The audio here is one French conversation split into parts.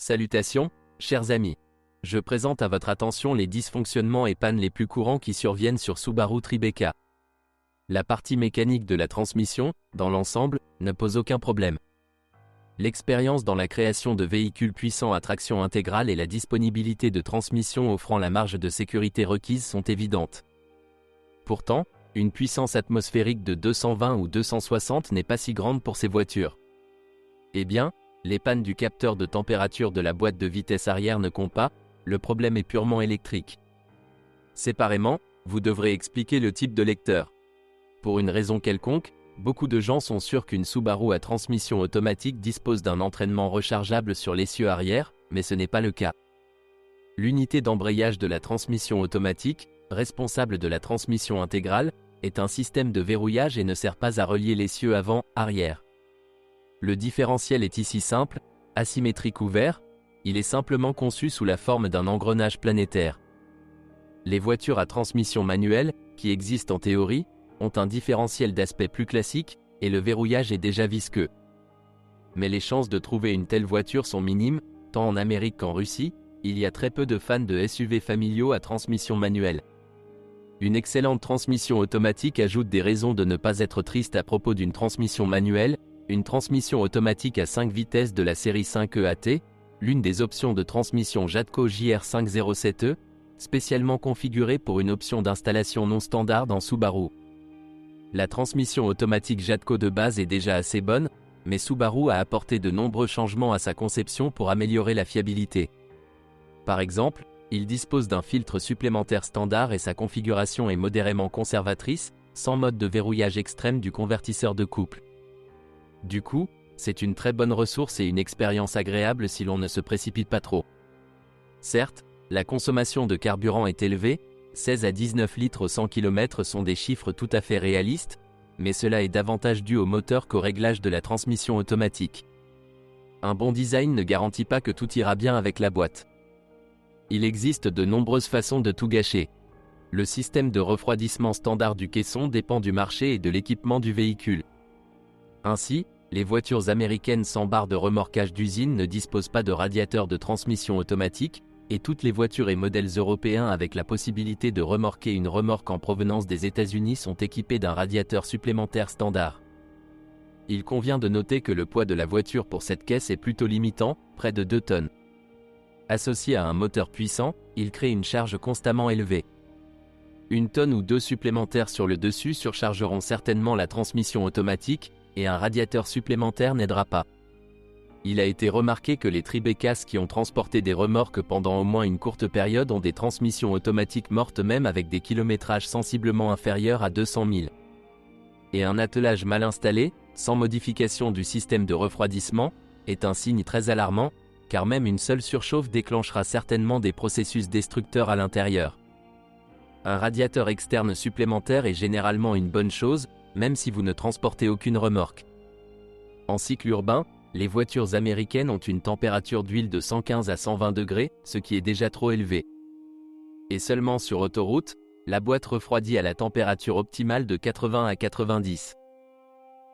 Salutations, chers amis. Je présente à votre attention les dysfonctionnements et pannes les plus courants qui surviennent sur Subaru Tribeca. La partie mécanique de la transmission, dans l'ensemble, ne pose aucun problème. L'expérience dans la création de véhicules puissants à traction intégrale et la disponibilité de transmissions offrant la marge de sécurité requise sont évidentes. Pourtant, une puissance atmosphérique de 220 ou 260 n'est pas si grande pour ces voitures. Eh bien, les pannes du capteur de température de la boîte de vitesse arrière ne comptent pas, le problème est purement électrique. Séparément, vous devrez expliquer le type de lecteur. Pour une raison quelconque, beaucoup de gens sont sûrs qu'une Subaru à transmission automatique dispose d'un entraînement rechargeable sur l'essieu arrière, mais ce n'est pas le cas. L'unité d'embrayage de la transmission automatique, responsable de la transmission intégrale, est un système de verrouillage et ne sert pas à relier l'essieu avant-arrière. Le différentiel est ici simple, asymétrique ouvert, il est simplement conçu sous la forme d'un engrenage planétaire. Les voitures à transmission manuelle, qui existent en théorie, ont un différentiel d'aspect plus classique, et le verrouillage est déjà visqueux. Mais les chances de trouver une telle voiture sont minimes, tant en Amérique qu'en Russie, il y a très peu de fans de SUV familiaux à transmission manuelle. Une excellente transmission automatique ajoute des raisons de ne pas être triste à propos d'une transmission manuelle, une transmission automatique à 5 vitesses de la série 5EAT, l'une des options de transmission Jatco JR507E, spécialement configurée pour une option d'installation non standard dans Subaru. La transmission automatique Jatco de base est déjà assez bonne, mais Subaru a apporté de nombreux changements à sa conception pour améliorer la fiabilité. Par exemple, il dispose d'un filtre supplémentaire standard et sa configuration est modérément conservatrice, sans mode de verrouillage extrême du convertisseur de couple. Du coup, c'est une très bonne ressource et une expérience agréable si l'on ne se précipite pas trop. Certes, la consommation de carburant est élevée, 16 à 19 litres au 100 km sont des chiffres tout à fait réalistes, mais cela est davantage dû au moteur qu'au réglage de la transmission automatique. Un bon design ne garantit pas que tout ira bien avec la boîte. Il existe de nombreuses façons de tout gâcher. Le système de refroidissement standard du caisson dépend du marché et de l'équipement du véhicule. Ainsi, les voitures américaines sans barre de remorquage d'usine ne disposent pas de radiateur de transmission automatique, et toutes les voitures et modèles européens avec la possibilité de remorquer une remorque en provenance des États-Unis sont équipés d'un radiateur supplémentaire standard. Il convient de noter que le poids de la voiture pour cette caisse est plutôt limitant, près de 2 tonnes. Associé à un moteur puissant, il crée une charge constamment élevée. 1 tonne ou 2 supplémentaires sur le dessus surchargeront certainement la transmission automatique, et un radiateur supplémentaire n'aidera pas. Il a été remarqué que les Tribecas qui ont transporté des remorques pendant au moins une courte période ont des transmissions automatiques mortes même avec des kilométrages sensiblement inférieurs à 200 000. Et un attelage mal installé, sans modification du système de refroidissement, est un signe très alarmant, car même une seule surchauffe déclenchera certainement des processus destructeurs à l'intérieur. Un radiateur externe supplémentaire est généralement une bonne chose, même si vous ne transportez aucune remorque. En cycle urbain, les voitures américaines ont une température d'huile de 115 à 120 degrés, ce qui est déjà trop élevé. Et seulement sur autoroute, la boîte refroidit à la température optimale de 80 à 90.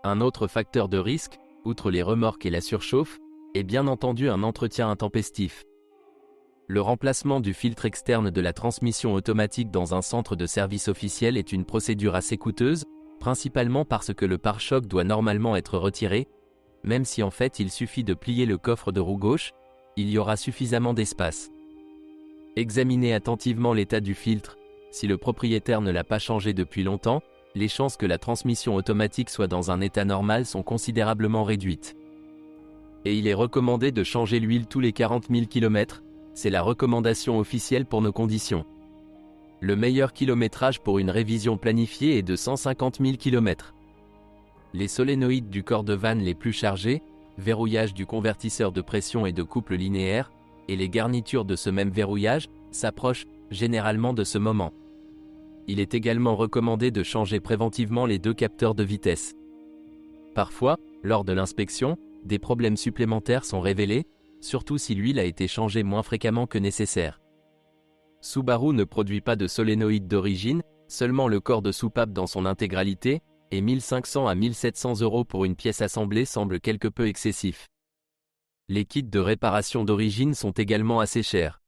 Un autre facteur de risque, outre les remorques et la surchauffe, est bien entendu un entretien intempestif. Le remplacement du filtre externe de la transmission automatique dans un centre de service officiel est une procédure assez coûteuse, principalement parce que le pare-choc doit normalement être retiré, même si en fait il suffit de plier le coffre de roue gauche, il y aura suffisamment d'espace. Examinez attentivement l'état du filtre, si le propriétaire ne l'a pas changé depuis longtemps, les chances que la transmission automatique soit dans un état normal sont considérablement réduites. Et il est recommandé de changer l'huile tous les 40 000 km, c'est la recommandation officielle pour nos conditions. Le meilleur kilométrage pour une révision planifiée est de 150 000 km. Les solénoïdes du corps de vanne les plus chargés, verrouillage du convertisseur de pression et de couple linéaire, et les garnitures de ce même verrouillage, s'approchent généralement de ce moment. Il est également recommandé de changer préventivement les 2 capteurs de vitesse. Parfois, lors de l'inspection, des problèmes supplémentaires sont révélés, surtout si l'huile a été changée moins fréquemment que nécessaire. Subaru ne produit pas de solénoïde d'origine, seulement le corps de soupape dans son intégralité, et 1500 à 1700 € pour une pièce assemblée semble quelque peu excessif. Les kits de réparation d'origine sont également assez chers.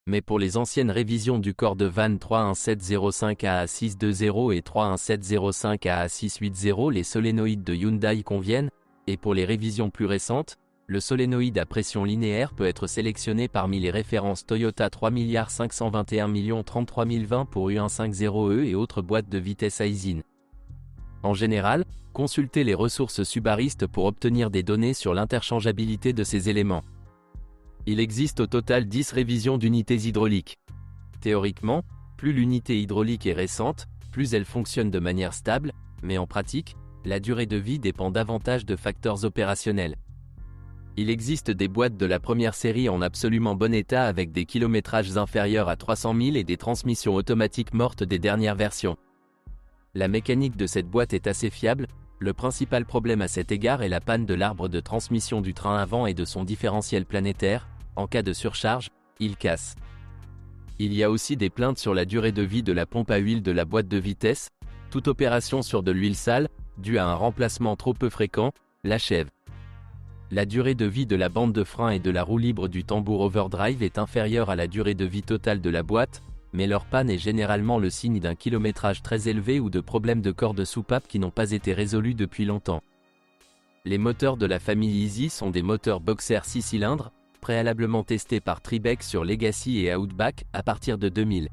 Mais pour les anciennes révisions du corps de vanne 31705 AA620 et 31705 AA680, les solénoïdes de Hyundai conviennent, et pour les révisions plus récentes, le solénoïde à pression linéaire peut être sélectionné parmi les références Toyota 3 521 33 020 pour U150E et autres boîtes de vitesse Aisin. En général, consultez les ressources subaristes pour obtenir des données sur l'interchangeabilité de ces éléments. Il existe au total 10 révisions d'unités hydrauliques. Théoriquement, plus l'unité hydraulique est récente, plus elle fonctionne de manière stable, mais en pratique, la durée de vie dépend davantage de facteurs opérationnels. Il existe des boîtes de la première série en absolument bon état avec des kilométrages inférieurs à 300 000 et des transmissions automatiques mortes des dernières versions. La mécanique de cette boîte est assez fiable, le principal problème à cet égard est la panne de l'arbre de transmission du train avant et de son différentiel planétaire. En cas de surcharge, il casse. Il y a aussi des plaintes sur la durée de vie de la pompe à huile de la boîte de vitesse. Toute opération sur de l'huile sale, due à un remplacement trop peu fréquent, l'achève. La durée de vie de la bande de frein et de la roue libre du tambour overdrive est inférieure à la durée de vie totale de la boîte, mais leur panne est généralement le signe d'un kilométrage très élevé ou de problèmes de corps de soupape qui n'ont pas été résolus depuis longtemps. Les moteurs de la famille Easy sont des moteurs Boxer 6 cylindres, préalablement testés par Tribec sur Legacy et Outback à partir de 2000.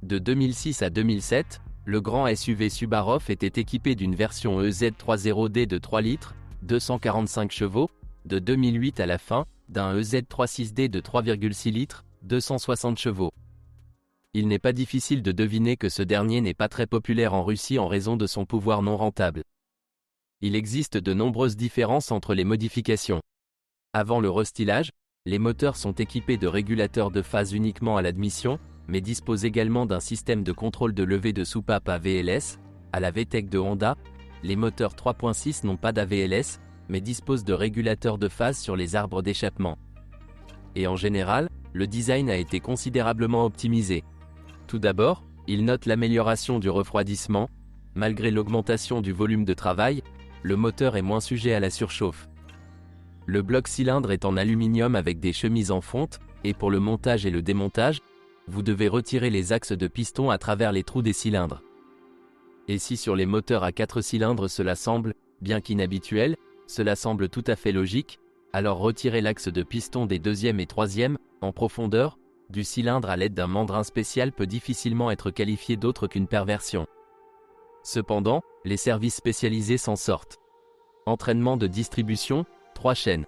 De 2006 à 2007, le grand SUV Subaru était équipé d'une version EZ30D de 3 litres, 245 chevaux, de 2008 à la fin, d'un EZ36D de 3,6 litres, 260 chevaux. Il n'est pas difficile de deviner que ce dernier n'est pas très populaire en Russie en raison de son pouvoir non rentable. Il existe de nombreuses différences entre les modifications. Avant le restylage, les moteurs sont équipés de régulateurs de phase uniquement à l'admission, mais disposent également d'un système de contrôle de levée de soupape AVLS, à la VTEC de Honda. Les moteurs 3.6 n'ont pas d'AVLS, mais disposent de régulateurs de phase sur les arbres d'échappement. Et en général, le design a été considérablement optimisé. Tout d'abord, il note l'amélioration du refroidissement. Malgré l'augmentation du volume de travail, le moteur est moins sujet à la surchauffe. Le bloc cylindre est en aluminium avec des chemises en fonte, et pour le montage et le démontage, vous devez retirer les axes de piston à travers les trous des cylindres. Et si sur les moteurs à 4 cylindres cela semble, bien qu'inhabituel, cela semble tout à fait logique, alors retirez l'axe de piston des deuxième et troisième, en profondeur, du cylindre à l'aide d'un mandrin spécial peut difficilement être qualifié d'autre qu'une perversion. Cependant, les services spécialisés s'en sortent. Entraînement de distribution, 3 chaînes.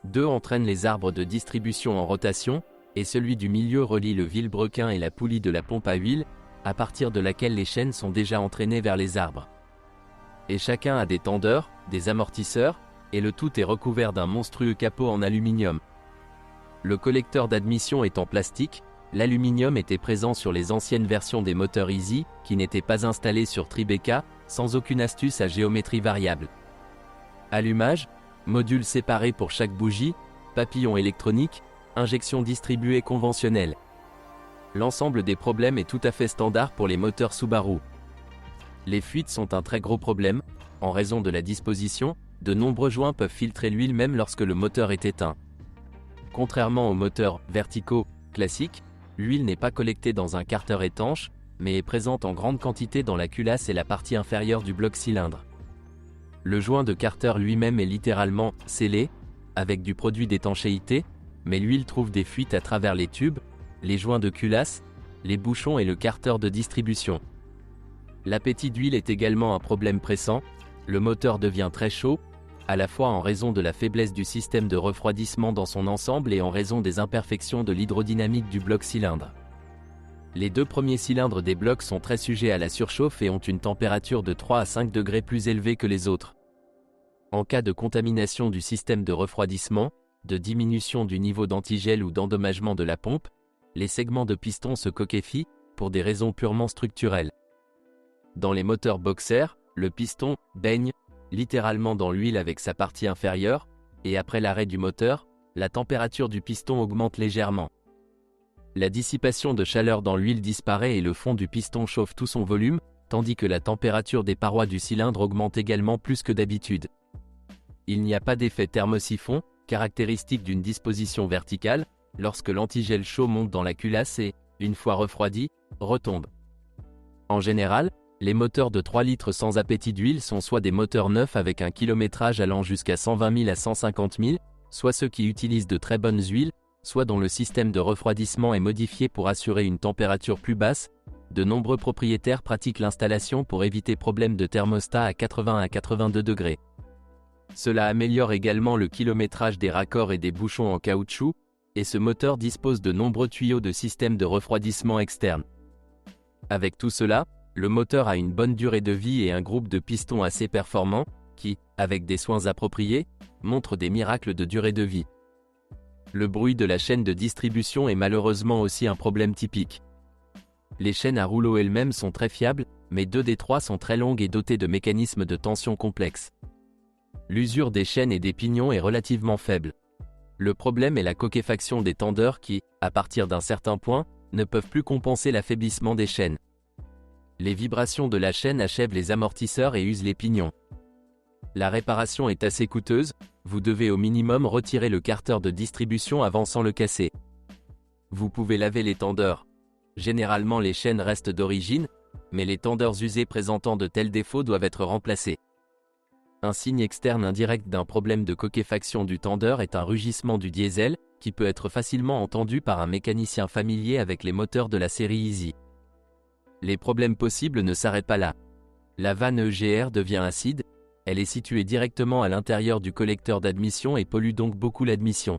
2 entraînent les arbres de distribution en rotation, et celui du milieu relie le vilebrequin et la poulie de la pompe à huile, à partir de laquelle les chaînes sont déjà entraînées vers les arbres. Et chacun a des tendeurs, des amortisseurs, et le tout est recouvert d'un monstrueux capot en aluminium. Le collecteur d'admission est en plastique, l'aluminium était présent sur les anciennes versions des moteurs Easy, qui n'étaient pas installés sur Tribeca, sans aucune astuce à géométrie variable. Allumage, module séparé pour chaque bougie, papillon électronique, injection distribuée conventionnelle. L'ensemble des problèmes est tout à fait standard pour les moteurs Subaru. Les fuites sont un très gros problème, en raison de la disposition, de nombreux joints peuvent filtrer l'huile même lorsque le moteur est éteint. Contrairement aux moteurs verticaux classiques, l'huile n'est pas collectée dans un carter étanche, mais est présente en grande quantité dans la culasse et la partie inférieure du bloc cylindre. Le joint de carter lui-même est littéralement scellé, avec du produit d'étanchéité, mais l'huile trouve des fuites à travers les tubes, les joints de culasse, les bouchons et le carter de distribution. L'appétit d'huile est également un problème pressant, le moteur devient très chaud, à la fois en raison de la faiblesse du système de refroidissement dans son ensemble et en raison des imperfections de l'hydrodynamique du bloc cylindre. Les 2 premiers cylindres des blocs sont très sujets à la surchauffe et ont une température de 3 à 5 degrés plus élevée que les autres. En cas de contamination du système de refroidissement, de diminution du niveau d'antigel ou d'endommagement de la pompe, les segments de piston se coquéfient, pour des raisons purement structurelles. Dans les moteurs Boxer, le piston baigne littéralement dans l'huile avec sa partie inférieure, et après l'arrêt du moteur, la température du piston augmente légèrement. La dissipation de chaleur dans l'huile disparaît et le fond du piston chauffe tout son volume, tandis que la température des parois du cylindre augmente également plus que d'habitude. Il n'y a pas d'effet thermosiphon, caractéristique d'une disposition verticale, lorsque l'antigel chaud monte dans la culasse et, une fois refroidi, retombe. En général, les moteurs de 3 litres sans appétit d'huile sont soit des moteurs neufs avec un kilométrage allant jusqu'à 120 000 à 150 000, soit ceux qui utilisent de très bonnes huiles, soit dont le système de refroidissement est modifié pour assurer une température plus basse. De nombreux propriétaires pratiquent l'installation pour éviter problème de thermostat à 80 à 82 degrés. Cela améliore également le kilométrage des raccords et des bouchons en caoutchouc, et ce moteur dispose de nombreux tuyaux de système de refroidissement externe. Avec tout cela, le moteur a une bonne durée de vie et un groupe de pistons assez performant, qui, avec des soins appropriés, montrent des miracles de durée de vie. Le bruit de la chaîne de distribution est malheureusement aussi un problème typique. Les chaînes à rouleau elles-mêmes sont très fiables, mais 2 des 3 sont très longues et dotées de mécanismes de tension complexes. L'usure des chaînes et des pignons est relativement faible. Le problème est la coquefaction des tendeurs qui, à partir d'un certain point, ne peuvent plus compenser l'affaiblissement des chaînes. Les vibrations de la chaîne achèvent les amortisseurs et usent les pignons. La réparation est assez coûteuse, vous devez au minimum retirer le carter de distribution avant sans le casser. Vous pouvez laver les tendeurs. Généralement les chaînes restent d'origine, mais les tendeurs usés présentant de tels défauts doivent être remplacés. Un signe externe indirect d'un problème de coquefaction du tendeur est un rugissement du diesel, qui peut être facilement entendu par un mécanicien familier avec les moteurs de la série Easy. Les problèmes possibles ne s'arrêtent pas là. La vanne EGR devient acide, elle est située directement à l'intérieur du collecteur d'admission et pollue donc beaucoup l'admission.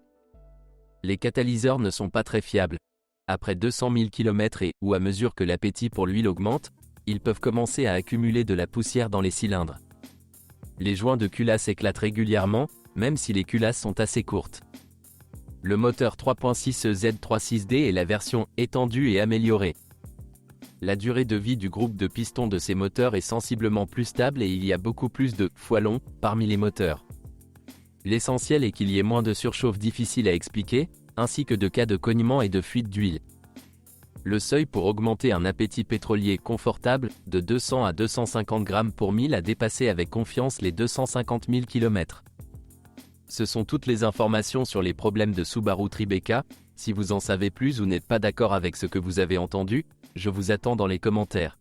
Les catalyseurs ne sont pas très fiables. Après 200 000 km et ou à mesure que l'appétit pour l'huile augmente, ils peuvent commencer à accumuler de la poussière dans les cylindres. Les joints de culasse éclatent régulièrement, même si les culasses sont assez courtes. Le moteur 3.6 Z36D est la version étendue et améliorée. La durée de vie du groupe de pistons de ces moteurs est sensiblement plus stable et il y a beaucoup plus de « fois long » parmi les moteurs. L'essentiel est qu'il y ait moins de surchauffe difficile à expliquer, ainsi que de cas de cognement et de fuite d'huile. Le seuil pour augmenter un appétit pétrolier confortable, de 200 à 250 grammes pour 1000 a dépassé avec confiance les 250 000 km. Ce sont toutes les informations sur les problèmes de Subaru Tribeca. Si vous en savez plus ou n'êtes pas d'accord avec ce que vous avez entendu, je vous attends dans les commentaires.